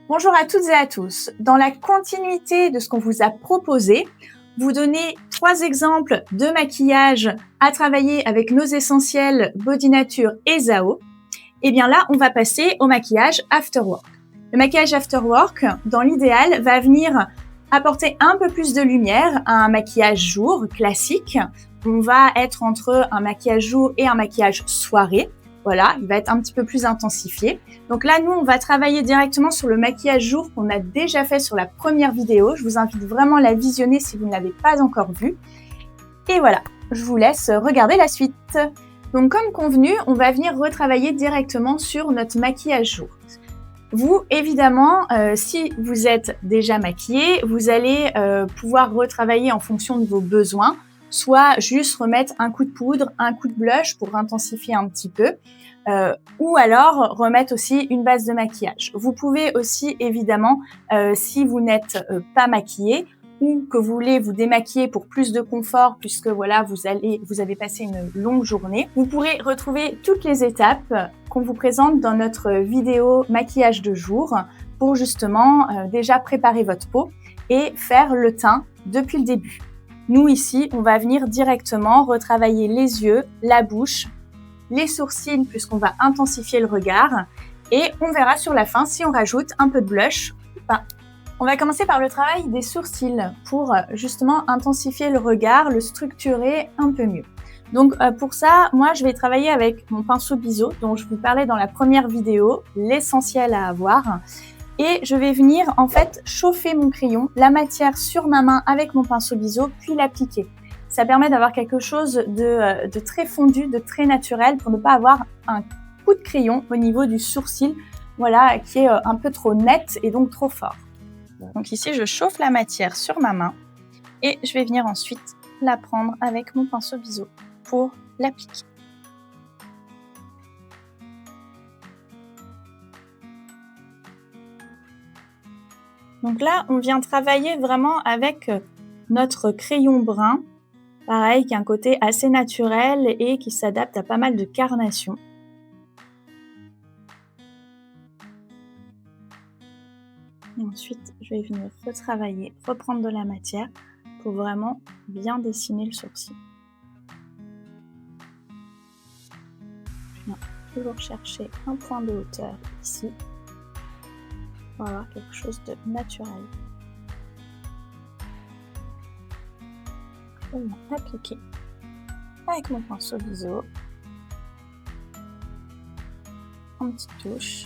Bonjour à toutes et à tous. Dans la continuité de ce qu'on vous a proposé, vous donnez 3 exemples de maquillage à travailler avec nos essentiels Body Nature et Zao. Et bien là, on va passer au maquillage After Work. Le maquillage After Work, dans l'idéal, va venir apporter un peu plus de lumière à un maquillage jour classique. On va être entre un maquillage jour et un maquillage soirée. Voilà, il va être un petit peu plus intensifié. Donc là, nous, on va travailler directement sur le maquillage jour qu'on a déjà fait sur la première vidéo. Je vous invite vraiment à la visionner si vous ne l'avez pas encore vue. Et voilà, je vous laisse regarder la suite. Donc comme convenu, on va venir retravailler directement sur notre maquillage jour. Vous, évidemment, si vous êtes déjà maquillé, vous allez pouvoir retravailler en fonction de vos besoins, soit juste remettre un coup de poudre, un coup de blush pour intensifier un petit peu, ou alors remettre aussi une base de maquillage. Vous pouvez aussi, évidemment, si vous n'êtes pas maquillé, ou que vous voulez vous démaquiller pour plus de confort puisque voilà, vous avez passé une longue journée. Vous pourrez retrouver toutes les étapes qu'on vous présente dans notre vidéo maquillage de jour pour justement déjà préparer votre peau et faire le teint depuis le début. Nous ici, on va venir directement retravailler les yeux, la bouche, les sourcils puisqu'on va intensifier le regard et on verra sur la fin si on rajoute un peu de blush ou pas. On va commencer par le travail des sourcils pour justement intensifier le regard, le structurer un peu mieux. Donc pour ça, moi je vais travailler avec mon pinceau biseau dont je vous parlais dans la première vidéo, l'essentiel à avoir. Et je vais venir en fait chauffer mon crayon, la matière sur ma main avec mon pinceau biseau, puis l'appliquer. Ça permet d'avoir quelque chose de très fondu, de très naturel pour ne pas avoir un coup de crayon au niveau du sourcil, voilà, qui est un peu trop net et donc trop fort. Donc ici, je chauffe la matière sur ma main et je vais venir ensuite la prendre avec mon pinceau biseau pour l'appliquer. Donc là, on vient travailler vraiment avec notre crayon brun, pareil, qui a un côté assez naturel et qui s'adapte à pas mal de carnations. Et ensuite, je vais venir retravailler, reprendre de la matière pour vraiment bien dessiner le sourcil. Je viens toujours chercher un point de hauteur ici pour avoir quelque chose de naturel. Je viens appliquer avec mon pinceau biseau une petite touche.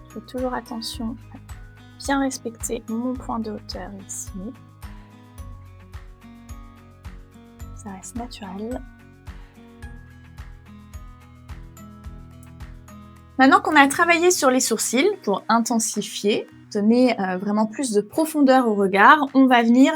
Je fais toujours attention à bien respecter mon point de hauteur ici. Ça reste naturel. Maintenant qu'on a travaillé sur les sourcils pour intensifier, donner vraiment plus de profondeur au regard, on va venir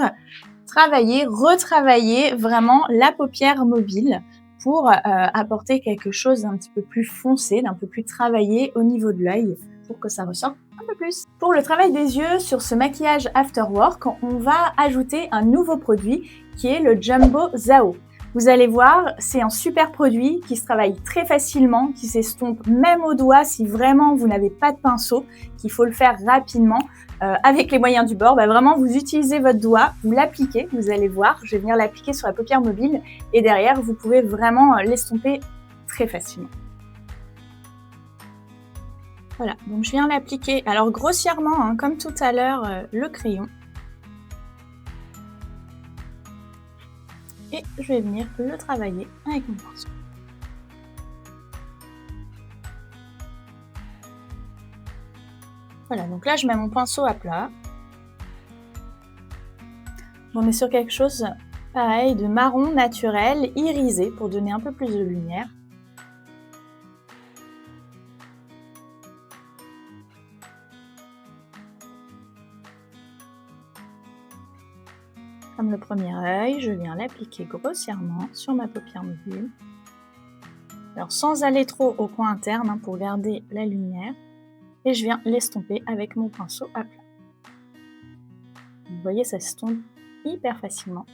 retravailler vraiment la paupière mobile pour apporter quelque chose d'un petit peu plus foncé, d'un peu plus travaillé au niveau de l'œil pour que ça ressorte un peu plus. Pour le travail des yeux, sur ce maquillage After Work, on va ajouter un nouveau produit qui est le Jumbo Zao. Vous allez voir, c'est un super produit qui se travaille très facilement, qui s'estompe même au doigt si vraiment vous n'avez pas de pinceau, qu'il faut le faire rapidement avec les moyens du bord. Vraiment, vous utilisez votre doigt, vous l'appliquez, vous allez voir, je vais venir l'appliquer sur la paupière mobile et derrière, vous pouvez vraiment l'estomper très facilement. Voilà, donc je viens l'appliquer, alors grossièrement, hein, comme tout à l'heure, le crayon. Et je vais venir le travailler avec mon pinceau. Voilà, donc là je mets mon pinceau à plat. On est sur quelque chose pareil de marron naturel, irisé pour donner un peu plus de lumière. Comme le premier œil, je viens l'appliquer grossièrement sur ma paupière mobile. Alors sans aller trop au coin interne hein, pour garder la lumière. Et je viens l'estomper avec mon pinceau à plat. Vous voyez, ça s'estompe hyper facilement.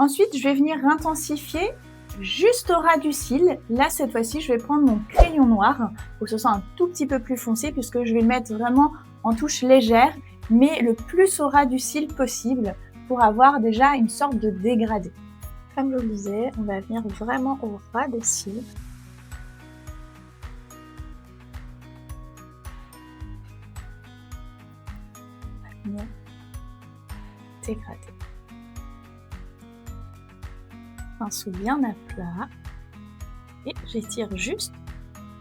Ensuite, je vais venir intensifier juste au ras du cil. Là, cette fois-ci, je vais prendre mon crayon noir pour que ce soit un tout petit peu plus foncé puisque je vais le mettre vraiment en touche légère, mais le plus au ras du cil possible pour avoir déjà une sorte de dégradé. Comme je vous le disais, on va venir vraiment au ras des cils. On va venir dégrader. Pinceau bien à plat et j'étire juste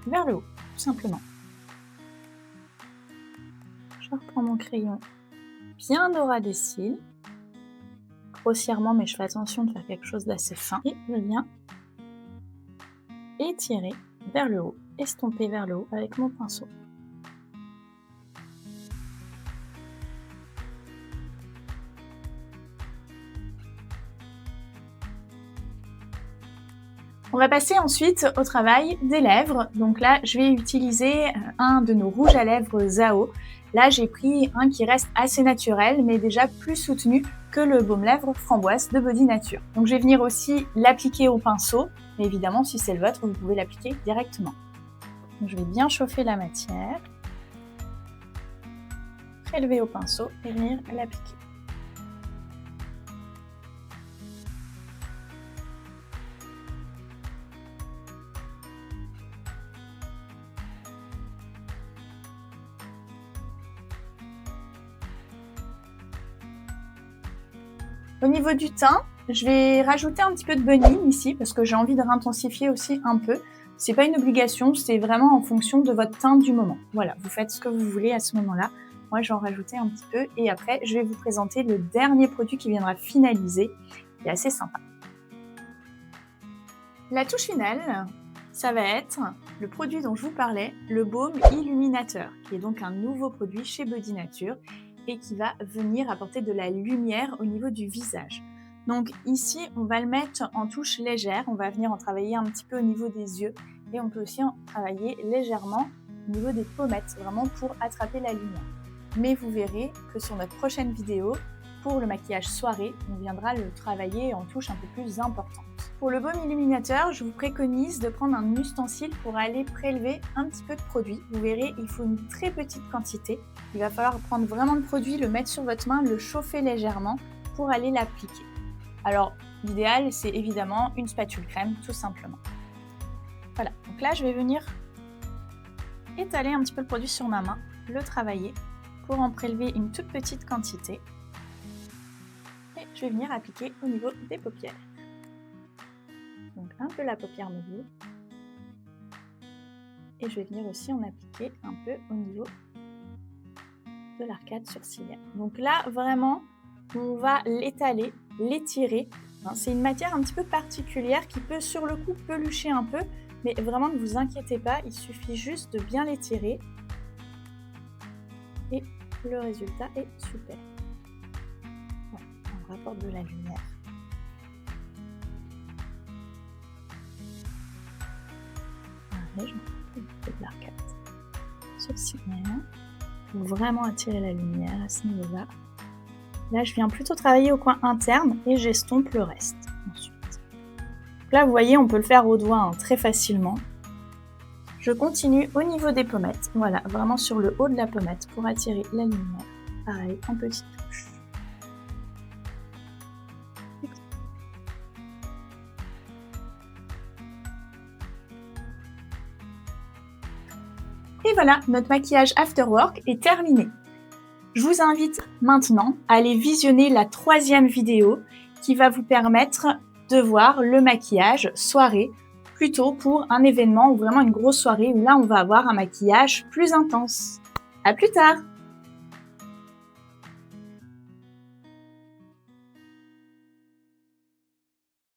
vers le haut, tout simplement. Je reprends mon crayon bien au ras des cils, grossièrement, mais je fais attention de faire quelque chose d'assez fin et je viens étirer vers le haut, estomper vers le haut avec mon pinceau. On va passer ensuite au travail des lèvres. Donc là, je vais utiliser un de nos rouges à lèvres Zao. Là, j'ai pris un qui reste assez naturel, mais déjà plus soutenu que le baume lèvres framboise de Body Nature. Donc je vais venir aussi l'appliquer au pinceau, mais évidemment, si c'est le vôtre, vous pouvez l'appliquer directement. Donc je vais bien chauffer la matière, prélever au pinceau et venir l'appliquer. Au niveau du teint, je vais rajouter un petit peu de Bunny ici parce que j'ai envie de réintensifier aussi un peu. C'est pas une obligation, c'est vraiment en fonction de votre teint du moment. Voilà, vous faites ce que vous voulez à ce moment-là. Moi, je vais en rajouter un petit peu et après, je vais vous présenter le dernier produit qui viendra finaliser. Il est assez sympa. La touche finale, ça va être le produit dont je vous parlais, le baume illuminateur, qui est donc un nouveau produit chez Body Nature et qui va venir apporter de la lumière au niveau du visage. Donc ici, on va le mettre en touche légère, on va venir en travailler un petit peu au niveau des yeux et on peut aussi en travailler légèrement au niveau des pommettes, vraiment pour attraper la lumière. Mais vous verrez que sur notre prochaine vidéo, pour le maquillage soirée, on viendra le travailler en touche un peu plus importante. Pour le baume illuminateur, je vous préconise de prendre un ustensile pour aller prélever un petit peu de produit. Vous verrez, il faut une très petite quantité. Il va falloir prendre vraiment le produit, le mettre sur votre main, le chauffer légèrement pour aller l'appliquer. Alors, l'idéal, c'est évidemment une spatule crème, tout simplement. Voilà, donc là, je vais venir étaler un petit peu le produit sur ma main, le travailler pour en prélever une toute petite quantité. Et je vais venir appliquer au niveau des paupières. Donc un peu la paupière mobile. Et je vais venir aussi en appliquer un peu au niveau de l'arcade sourcilière. Donc là, vraiment, on va l'étaler, l'étirer. C'est une matière un petit peu particulière qui peut sur le coup pelucher un peu, mais vraiment ne vous inquiétez pas, il suffit juste de bien l'étirer. Et le résultat est super. Voilà, on rapporte de la lumière. Pareil, je mets un peu de l'arcade sourcilière pour vraiment attirer la lumière à ce niveau-là. Là, je viens plutôt travailler au coin interne et j'estompe le reste ensuite. Donc là, vous voyez, on peut le faire au doigt très facilement. Je continue au niveau des pommettes. Voilà, vraiment sur le haut de la pommette pour attirer la lumière. Pareil, en petite touche. Et voilà, notre maquillage After Work est terminé. Je vous invite maintenant à aller visionner la 3e vidéo qui va vous permettre de voir le maquillage soirée, plutôt pour un événement ou vraiment une grosse soirée où là on va avoir un maquillage plus intense. À plus tard!